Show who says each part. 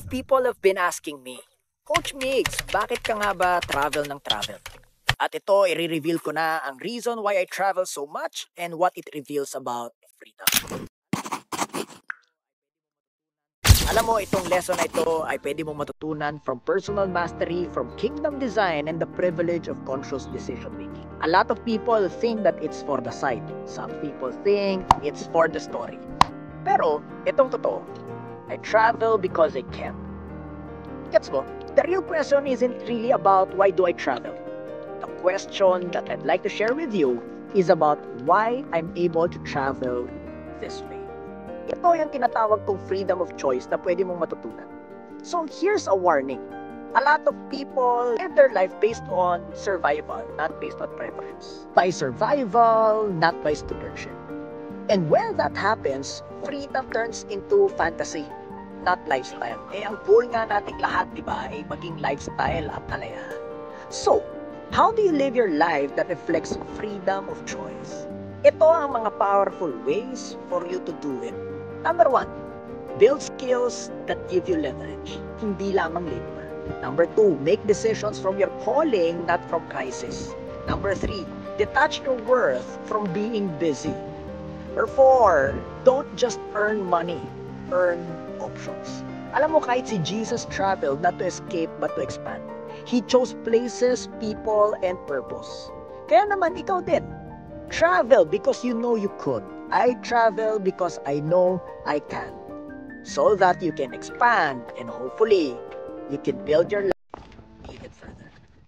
Speaker 1: people have been asking me, Coach Migs, bakit ka nga ba travel ng travel? At ito, i-reveal ko na ang reason why I travel so much and what it reveals about freedom. Alam mo, itong lesson na ito ay pwede mong matutunan from personal mastery, from kingdom design, and the privilege of conscious decision making. A lot of people think that it's for the site. Some people think it's for the story. Pero, itong totoo, I travel because I can. Gets mo? The real question isn't really about why do I travel. The question that I'd like to share with you is about why I'm able to travel this way. Ito yung tinatawag kong freedom of choice na pwede mong matutunan. So here's a warning. A lot of people live their life based on survival, not based on preference. By survival, not by stewardship. And when that happens, freedom turns into fantasy, not lifestyle. Ang goal nga nating lahat, di ba, ay maging lifestyle at alayahan. So, how do you live your life that reflects freedom of choice? Ito ang mga powerful ways for you to do it. Number 1, build skills that give you leverage, hindi lamang labor. Number 2, make decisions from your calling, not from crisis. Number 3, detach your worth from being busy. Number 4, don't just earn money, earn options. Alam mo, kahit si Jesus traveled not to escape but to expand. He chose places, people, and purpose. Kaya naman ikaw din. Travel because you know you could. I travel because I know I can. So that you can expand and hopefully you can build your life.